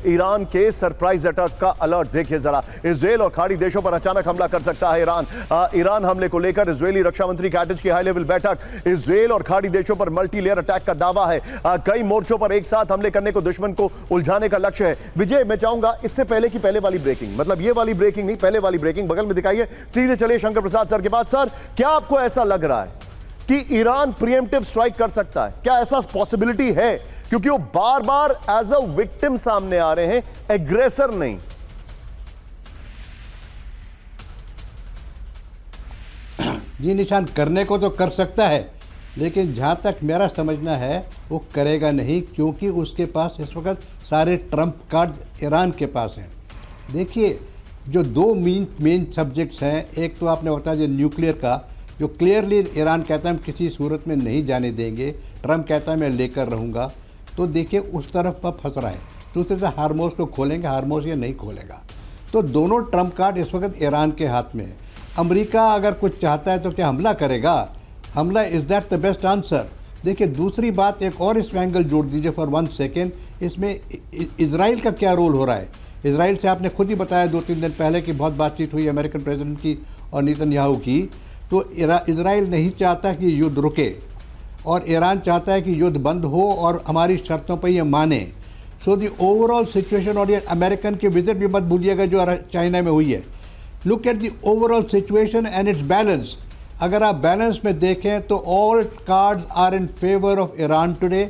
Iran के surprise attack का alert देखिए जरा। इजराइल और खाड़ी देशों पर अचानक हमला कर सकता है ईरान। ईरान हमले को लेकर इजरायली रक्षा मंत्री कैटिज की हाई लेवल बैठक। इजराइल और खाड़ी देशों पर मल्टी लेयर अटैक का दावा है। कई मोर्चों पर एक साथ हमले करने को दुश्मन को उलझाने का लक्ष्य है। विजय, मैं चाहूंगा इससे पहले की पहले वाली ब्रेकिंग, मतलब ये वाली ब्रेकिंग नहीं, पहले वाली ब्रेकिंग बगल में दिखाइए। सीधे चलिए शंकर प्रसाद सर के पास। सर, क्या आपको ऐसा लग रहा है कि ईरान प्रीएम्प्टिव स्ट्राइक कर सकता है? क्या ऐसा पॉसिबिलिटी है? क्योंकि वो बार बार एज अ विक्टिम सामने आ रहे हैं, एग्रेसर नहीं। जी निशान, करने को तो कर सकता है, लेकिन जहाँ तक मेरा समझना है वो करेगा नहीं, क्योंकि उसके पास इस वक्त सारे ट्रम्प कार्ड ईरान के पास हैं। देखिए, जो दो मेन सब्जेक्ट्स हैं, एक तो आपने बताया जो न्यूक्लियर का, जो क्लियरली ईरान कहता है हम किसी सूरत में नहीं जाने देंगे, ट्रम्प कहता है मैं लेकर रहूँगा, तो देखिए उस तरफ पर फंस रहा है। दूसरे से हार्मोस को खोलेंगे, हार्मोस ये नहीं खोलेगा। तो दोनों ट्रम्प कार्ड इस वक्त ईरान के हाथ में है। अमेरिका अगर कुछ चाहता है तो क्या हमला करेगा? हमला, is that the best answer? देखिए, दूसरी बात एक और इसमें एंगल जोड़ दीजिए फॉर 1 सेकेंड। इसमें इजराइल का क्या रोल हो रहा है? इजराइल से आपने खुद ही बताया 2-3 दिन पहले कि बहुत बातचीत हुई अमेरिकन प्रेसिडेंट की और नेतन्याहू की। तो इजराइल नहीं चाहता कि युद्ध रुके और ईरान चाहता है कि युद्ध बंद हो और हमारी शर्तों पर ये माने। सो दी ओवरऑल सिचुएशन, और ये अमेरिकन की विजिट भी मत भूलिएगा जो चाइना में हुई है। Look at the overall situation and its balance. अगर आप बैलेंस में देखें तो all cards are in favour of Iran today.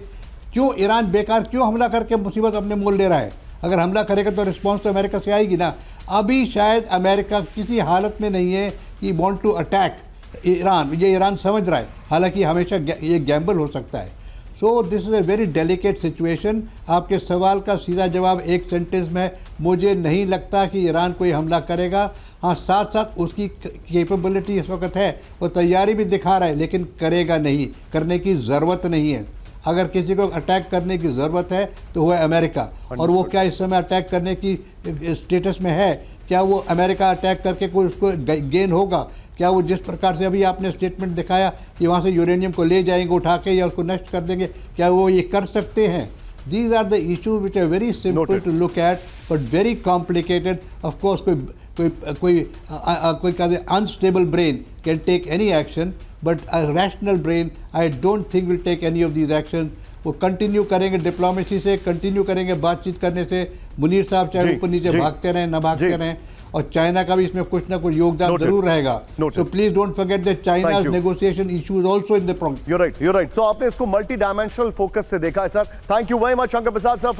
क्यों ईरान बेकार क्यों हमला करके मुसीबत अपने मोल ले रहा है? अगर हमला करेगा तो रिस्पांस तो अमेरिका से आएगी ना। अभी शायद अमेरिका किसी हालत में नहीं है कि वांट टू अटैक ईरान, ये ईरान समझ रहा है, हालांकि हमेशा ये गैम्बल हो सकता है। So this is a very delicate situation. आपके सवाल का सीधा जवाब एक सेंटेंस में, मुझे नहीं लगता कि ईरान कोई हमला करेगा। हाँ, साथ साथ उसकी कैपेबिलिटी इस वक्त है, वो तैयारी भी दिखा रहा है, लेकिन करेगा नहीं, करने की ज़रूरत नहीं है। अगर किसी को अटैक करने की ज़रूरत है तो वो है अमेरिका, और वो क्या इस समय अटैक करने की स्टेटस में है? क्या वो अमेरिका अटैक करके कोई उसको गेन होगा? क्या वो जिस प्रकार से अभी आपने स्टेटमेंट दिखाया कि वहाँ से यूरेनियम को ले जाएंगे उठा के या उसको नष्ट कर देंगे, क्या वो ये कर सकते हैं? These are the issues which are very simple to look at but very complicated. Of course कोई unstable brain can take any action, but a rational brain I don't think will take any of these action. वो continue करेंगे diplomacy से, continue करेंगे बातचीत करने से। मुनीर साहब चाहे ऊपर नीचे भागते रहें ना भागते रहें, और चाइना का भी इसमें कुछ ना कुछ योगदान जरूर रहेगा। So please don't forget that China's negotiation issues also in the programme. You right. तो आपने इसको मल्टी डायमेंशनल फोकस से देखा है sir. Thank you very much Shankar Prasad sir.